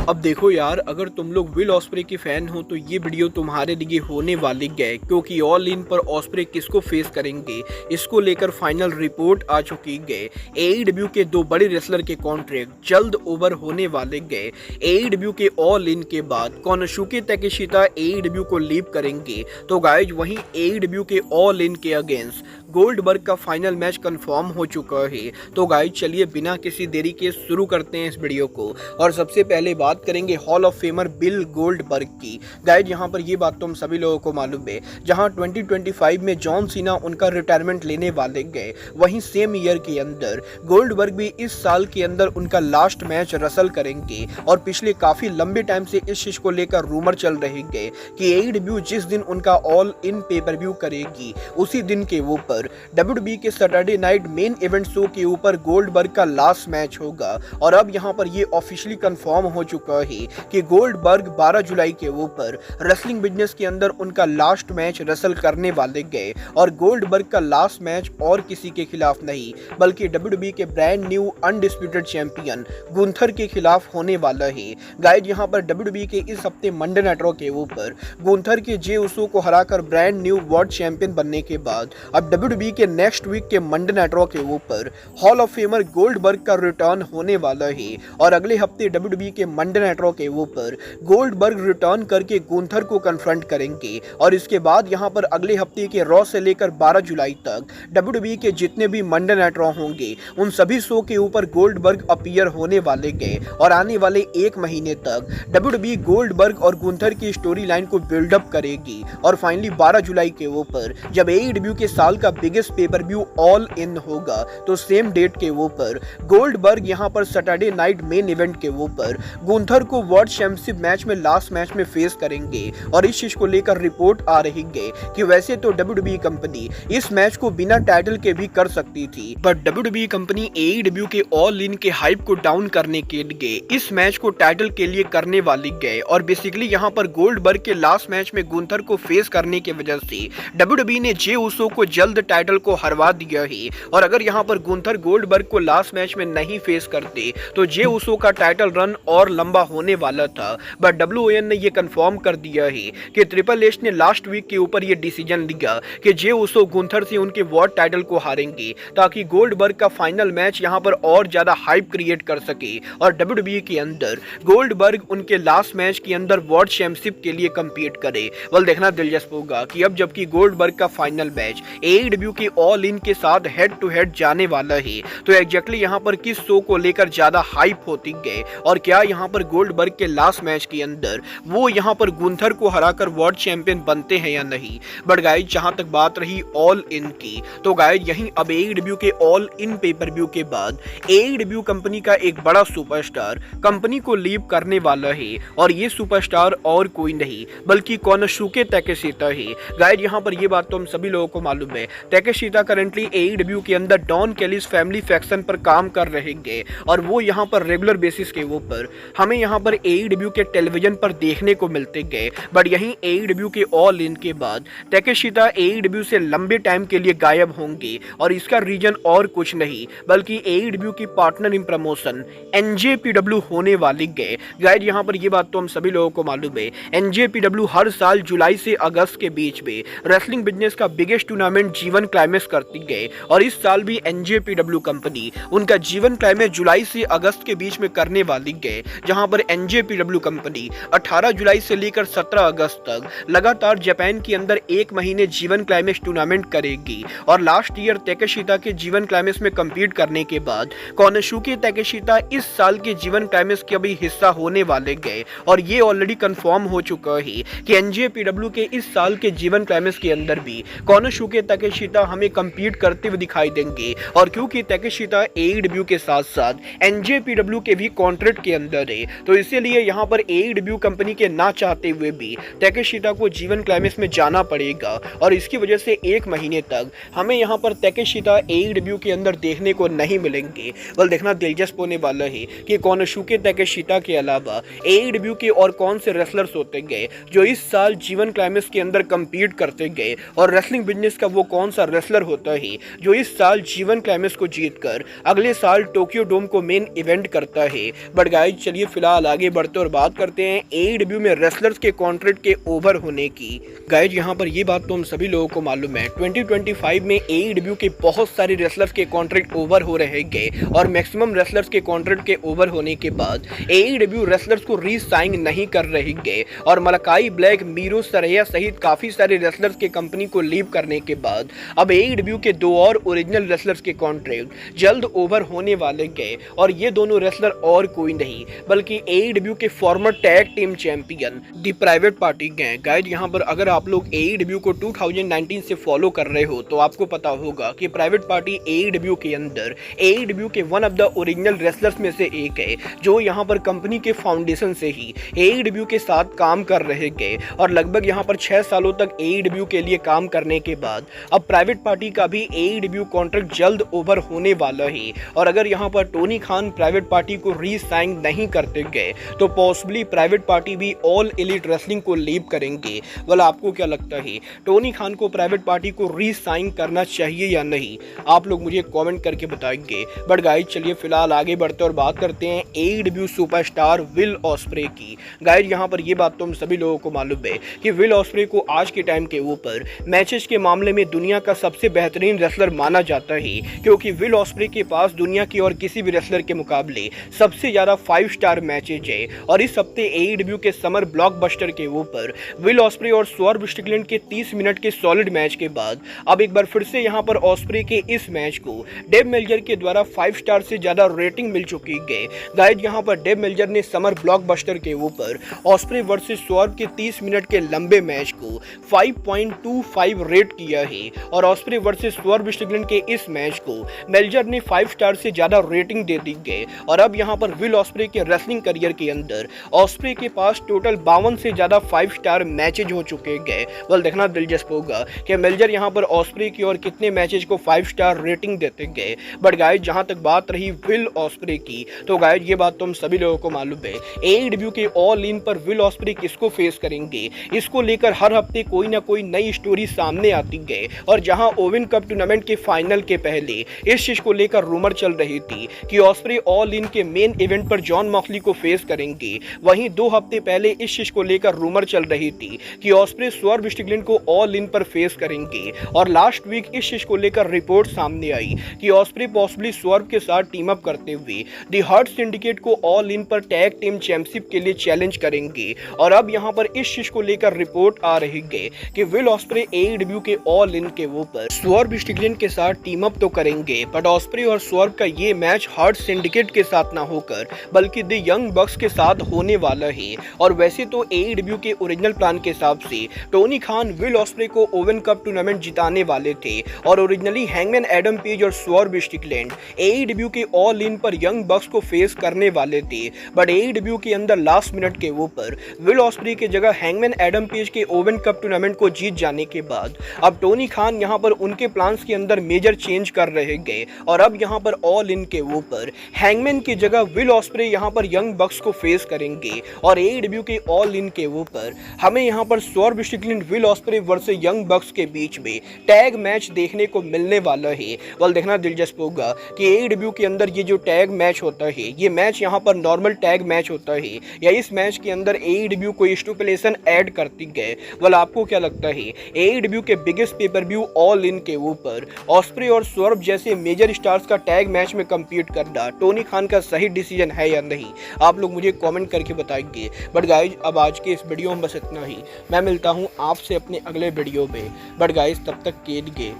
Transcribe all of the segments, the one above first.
अब देखो यार, अगर तुम लोग विल ऑस्प्रे के फैन हो तो ये वीडियो तुम्हारे लिए होने वाली है, क्योंकि ऑल इन पर ऑस्प्रे किसको फेस करेंगे इसको लेकर फाइनल रिपोर्ट आ चुकी है। एईडब्ल्यू के दो बड़े रेसलर के कॉन्ट्रैक्ट जल्द ओवर होने वाले हैं। एईडब्ल्यू के ऑल इन के बाद कोनोसुके ताकेशिता एईडब्ल्यू को लीव करेंगे, तो गाइज वहीं एईडब्ल्यू के ऑल इन के अगेंस्ट गोल्डबर्ग का फाइनल मैच कंफर्म हो चुका है। तो गाइज चलिए बिना किसी देरी के शुरू करते हैं इस वीडियो को, और सबसे पहले बात करेंगे hall of famer bill Goldberg की। गाइज यहाँ पर ये बात तो हम सभी लोगों को मालूम है, जहाँ 2025 में जॉन सीना उनका रिटायरमेंट लेने वाले गए, वहीं सेम ईयर के अंदर गोल्डबर्ग भी इस साल के अंदर उनका लास्ट मैच रसल करेंगे। और पिछले काफी लंबे टाइम से इस चीज को लेकर रूमर चल रही है कि एईडब्ल्यू जिस दिन उनका ऑल इन पे पर व्यू करेगी उसी दिन के ऊपर डब्ल्यूडब्ल्यूई के Saturday night main event show के ऊपर गोल्डबर्ग का लास्ट मैच होगा। और अब यहाँ पर ये ऑफिशियली कंफर्म हो चुका है कि गोल्डबर्ग 12 जुलाई के ऊपर रेसलिंग बिजनेस के अंदर उनका लास्ट मैच रसल करने वाले गए। और गोल्डबर्ग का लास्ट मैच और किसी के खिलाफ नहीं बल्कि डब्ल्यूडब्ल्यूई के brand new undisputed champion Gunther के खिलाफ होने वाला है। गाइज यहाँ पर डब्ल्यूडब्ल्यूई के इस हफ्ते मंडे नाइट रॉ के ऊपर गुंथर के जे उसो को हराकर ब्रांड न्यू वर्ल्ड चैंपियन बनने के बाद अब डब्ल्यूडब्ल्यूई के नेक्स्ट वीक के मंडे नाइट रॉ के ऊपर हॉल ऑफ फेमर गोल्डबर्ग का रिटर्न होने वाला है। और अगले हफ्ते डब्ल्यूडब्ल्यूई के मंडे नाइट रॉ के ऊपर गोल्डबर्ग रिटर्न करके गुंथर को कन्फ्रंट करेंगे। और इसके बाद यहाँ पर अगले हफ्ते के रॉ से लेकर 12 जुलाई तक डब्ल्यूडब्ल्यूई के जितने भी मंडे नाइट रॉ होंगे उन सभी शो के ऊपर गोल्डबर्ग अपीयर होने वाले गए। और आने वाले एक महीने तक डब्ल्यूडब्ल्यूई गोल्डबर्ग और गुंथर की स्टोरी लाइन को बिल्डअप करेगी। और फाइनली 12 जुलाई के ऊपर जब एईडब्ल्यू के साल का biggest pay per view all in होगा तो सेम डेट के ऊपर गोल्डबर्ग यहां पर सैटरडे नाइट मेन इवेंट के ऊपर गुंथर को वर्ल्ड चैंपियनशिप मैच में लास्ट मैच में फेस करेंगे। और इस चीज को लेकर रिपोर्ट आ रही है कि वैसे तो डब्ल्यूडब्ल्यूई कंपनी इस मैच को बिना टाइटल के भी कर सकती थी, बट डब्ल्यूडब्ल्यूई कंपनी एईडब्ल्यू के ऑल इन के हाइप को डाउन करने के लिए इस मैच को टाइटल के लिए करने वाली गए। और बेसिकली यहां पर गोल्डबर्ग के लास्ट मैच में गुंथर को फेस करने की वजह से डब्ल्यूडब्ल्यूई ने जे उसो को जल्द टाइटल को हरवा दिया है। और अगर यहां पर गुंथर गोल्डबर्ग को लास्ट मैच में नहीं फेस करते तो जे उसो का टाइटल रन और लंबा होने वाला था। बट डब्ल्यूओएन ने यह कंफर्म कर दिया है कि ट्रिपल एच ने लास्ट वीक के ऊपर यह डिसीजन लिया कि जे उसो गुंथर से उनके वर्ल्ड टाइटल को हारेंगे, ताकि गोल्डबर्ग का फाइनल मैच यहां पर और ज्यादा हाइप क्रिएट कर सके और डब्ल्यूडब्ल्यूई के अंदर गोल्डबर्ग उनके लास्ट मैच के अंदर वर्ल्ड चैंपियनशिप के लिए कंपीट करे। वेल देखना दिलचस्प होगा कि अब जबकि गोल्डबर्ग का फाइनल मैच एईडब्ल्यू के ऑल इन के साथ हेड टू हेड जाने वाला है, तो एग्जैक्टली यहां पर किस शो को लेकर ज्यादा हाइप होती है और क्या यहां पर गोल्डबर्ग के लास्ट मैच के अंदर वो यहां पर गुंथर को हराकर वर्ल्ड चैंपियन बनते हैं या नहीं। बट गाइज जहां तक बात रही ऑल इन की, तो गाइज यहीं अब एईडब्ल्यू के ऑल इन पेपर व्यू के बाद एईडब्ल्यू कंपनी का एक बड़ा सुपरस्टार कंपनी को लीव करने वाला है। और ये सुपरस्टार और कोई नहीं बल्कि कोनोसुके ताकेशिता है। गाइज यहां पर ये बात तो हम सभी लोगों को मालूम है, ताकेशिता करंटली एईडब्ल्यू के अंदर डॉन केलीस फैमिली फैक्शन पर काम कर रहेंगे। और वो यहाँ पर रेगुलर बेसिस के ऊपर हमें यहाँ पर एईडब्ल्यू के टेलीविजन पर देखने को मिलते गए। बट यहीं एईडब्ल्यू के ऑल इन के बाद ताकेशिता एईडब्ल्यू से लंबे टाइम के लिए गायब होंगे। और इसका रीजन और कुछ नहीं बल्कि एईडब्ल्यू की पार्टनर इन प्रमोशन एनजेपीडब्ल्यू होने वाली गए। गाइड यहाँ पर ये बात तो हम सभी लोगों को मालूम है, एनजेपीडब्ल्यू हर साल जुलाई से अगस्त के बीच में रेसलिंग बिजनेस का बिगेस्ट टूर्नामेंट जीवन क्लाइमेक्स करती गए। और इस साल भी एनजेपीडब्ल्यू कंपनी उनका जीवन क्लाइमेक्स जुलाई से अगस्त के बीच में करने वाली गए, जहां पर एनजेपीडब्ल्यू कंपनी 18 जुलाई से लेकर 17 अगस्त तक लगातार जापान के अंदर एक महीने जीवन क्लाइमेक्स टूर्नामेंट करेगी। और लास्ट ईयर ताकेशिता के जीवन क्लाइमेक्स में कंपीट करने के बाद कोनोसुके ताकेशिता इस साल के जीवन क्लाइमेक्स के भी हिस्सा होने वाले गए। और ये ऑलरेडी कंफर्म हो चुका है कि एनजेपीडब्ल्यू के इस साल के जीवन क्लाइमेक्स के अंदर भी कोनोसुके ताकेशिता हमें कंपीट करते हुए दिखाई देंगे। और क्योंकि ताकेशिता एईडब्ल्यू के साथ साथ एनजेपीडब्ल्यू के भी कॉन्ट्रैक्ट के अंदर है, तो इसीलिए यहाँ पर एईडब्ल्यू कंपनी के ना चाहते हुए भी ताकेशिता को जीवन क्लाइमेक्स में जाना पड़ेगा। और इसकी वजह से एक महीने तक हमें यहाँ पर ताकेशिता एईडब्ल्यू के अंदर देखने को नहीं मिलेंगे। बल देखना दिलचस्प होने वाला है कि कोनोसुके ताकेशिता के अलावा एईडब्ल्यू के और कौन से रेसलर्स होते गए जो इस साल जीवन क्लाइमेक्स के अंदर कंपीट करते गए, और रेसलिंग बिजनेस का वो कौन सा रेसलर होता है जो इस साल जीवन क्लाइमेक्स को जीतकर अगले साल टोक्यो डोम को मेन इवेंट करता है। बट गाइस चलिए फिलहाल आगे बढ़ते और बात करते हैं AEW में रेसलर्स के कॉन्ट्रैक्ट के ओवर होने की। गाइस यहाँ पर ये बात तो हम सभी लोगों को मालूम है 2025 में AEW के बहुत सारे रेसलर्स के कॉन्ट्रैक्ट ओवर हो रहेंगे और मैक्सिमम रेसलर्स के कॉन्ट्रैक्ट के ओवर होने के बाद AEW रेसलर्स को री साइन नहीं कर रहेंगे और मलाकाई ब्लैक, मीरो सरैया सहित काफी सारे रेसलर्स के कंपनी को लीव करने के बाद अब AEW के दो और ओरिजिनल रेसलर्स के कॉन्ट्रैक्ट जल्द ओवर होने वाले गए और ये दोनों रेसलर और कोई नहीं बल्कि AEW के फॉर्मर टैग टीम चैंपियन दी प्राइवेट पार्टी गए। गाइड यहाँ पर अगर आप लोग AEW को 2019 से फॉलो कर रहे हो तो आपको पता होगा कि प्राइवेट पार्टी AEW के अंदर AEW के one of the original wrestlers में से एक है जो यहाँ पर कंपनी के फाउंडेशन से ही AEW के साथ काम कर रहे गए और लगभग यहाँ पर 6 सालों तक AEW के लिए काम करने के बाद अब प्राइवेट पार्टी का भी AEW कॉन्ट्रैक्ट जल्द ओवर होने वाला है और अगर यहाँ पर टोनी खान प्राइवेट पार्टी को री साइन नहीं करते गए तो पॉसिबली प्राइवेट पार्टी भी ऑल एलीट रेसलिंग को लीव करेंगे। वाला आपको क्या लगता है टोनी खान को प्राइवेट पार्टी को री साइन करना चाहिए या नहीं? आप लोग मुझे कमेंट करके बताएंगे। बट गाइस चलिए फिलहाल आगे बढ़ते और बात करते हैं AEW सुपरस्टार विल ऑस्प्रे की। गाइस यहाँ पर ये बात तो हम सभी लोगों को मालूम है कि विल ऑस्प्रे को आज के टाइम के ऊपर मैचेस के मामले में दुनिया का सबसे बेहतरीन रेसलर माना जाता है क्योंकि विल ऑस्प्रे के पास दुनिया की और किसी भी रेसलर के मुकाबले सबसे ज्यादा 5 स्टार मैचेज है और इस हफ्ते AEW के समर ब्लॉकबस्टर के ऊपर विल ऑस्प्रे और स्वर्व स्ट्रिकलैंड के 30 मिनट के सॉलिड मैच के बाद अब एक बार फिर से यहाँ पर ऑस्प्रे के इस मैच को डेव मेल्जर के द्वारा 5 स्टार से ज्यादा रेटिंग मिल चुकी है। गाइस यहाँ पर डेव मेल्जर ने समर ब्लॉकबस्टर के ऊपर ऑस्प्रे वर्सेस स्वर्व के 30 मिनट के लंबे मैच को 5.25 रेट किया है और ऑस्प्रे वर्सेस स्वर्व स्ट्रिकलैंड के इस मैच को मेल्जर ने 5 स्टार से ज्यादा रेटिंग दे दी है और अब यहाँ पर विल ऑस्प्रे के रेसलिंग करियर के अंदर ऑस्प्रे के पास टोटल 52 से ज्यादा 5 स्टार मैचेज हो चुके हैं। वेल देखना दिलचस्प होगा कि मेल्जर यहाँ पर ऑस्प्रे की और कितने मैचेज को 5 स्टार रेटिंग देते गए। बट गाइस जहाँ तक बात रही विल ऑस्प्रे की तो गाइस ये बात तो हम सभी लोगों को मालूम है AEW के ऑल इन पर विल ऑस्प्रे किसको फेस करेंगे इसको लेकर हर हफ्ते कोई ना कोई नई स्टोरी सामने आती गई और जहां ओवन कप टूर्नामेंट के फाइनल के पहले इस चीज को लेकर रूमर चल रही थी कि ऑस्प्रे ऑल इन के मेन इवेंट पर जॉन मॉक्सली को फेस करेंगे। वहीं 2 हफ्ते पहले इस चीज को लेकर रूमर चल रही थी कि ऑस्प्रे स्वर्व स्ट्रिकलैंड को ऑल इन पर फेस करेंगे और लास्ट वीक इस चीज को लेकर रिपोर्ट सामने आई कि ऑस्प्रे पॉसिबली स्वर्व के साथ टीम अप करते हुए दी हर्ट सिंडिकेट को ऑल इन पर टैग टीम चैंपियनशिप के लिए चैलेंज करेंगे और अब यहां पर इस चीज को लेकर रिपोर्ट आ रही है कि विल ऑस्प्रे AEW के ऑल इन के ऊपर स्वर्व स्ट्रिकलैंड के साथ टीम अप तो करेंगे बट ऑस्प्रे और स्वर्व का ये मैच हर्ट सिंडिकेट के साथ ना होकर बल्कि द यंग बक्स के साथ होने वाला है। और वैसे तो AEW के ओरिजिनल प्लान के हिसाब से टोनी खान विल ऑस्प्रे को ओवन कप टूर्नामेंट जिताने वाले थे और ओरिजिनली हैंगमैन एडम पेज और स्वर्व स्ट्रिकलैंड AEW के ऑल इन पर यंग बक्स को फेस करने वाले थे बट AEW के अंदर लास्ट मिनट के ऊपर विल ऑस्प्रे की जगह हैंगमैन एडम पेज के ओवन कप टूर्नामेंट को जीत जाने के बाद अब टोनी खान यहां पर उनके प्लान्स के अंदर मेजर चेंज कर रहे गए और अब यहां पर ऑल इन के ऊपर हैंगमैन की जगह विल ऑस्प्रे यहां पर यंग बक्स को फेस करेंगे और AEW के ऑल इन के ऊपर हमें यहां पर swerve Strickland will osprey versus young बक्स के बीच में टैग मैच देखने को मिलने वाला है। वाल देखना दिलचस्प होगा कि AEW के अंदर ये जो टैग मैच होता है ये मैच यहां पर नॉर्मल टैग मैच होता है या इस मैच के अंदर AEW कोई स्टिपुलेशन ऐड करती गए। वाल आपको क्या लगता है AEW के biggest pay per view all in के ऊपर ऑस्प्रे और स्वर्व जैसे मेजर स्टार्स का टैग मैच में कम्पीट करना टोनी खान का सही डिसीजन है या नहीं? आप लोग मुझे कमेंट करके बताएंगे। बट गाइज अब आज के इस वीडियो में बस इतना ही। मैं मिलता हूं आपसे अपने अगले वीडियो में। बट गाइज तब तक के लिए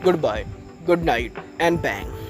goodbye, good night and bang.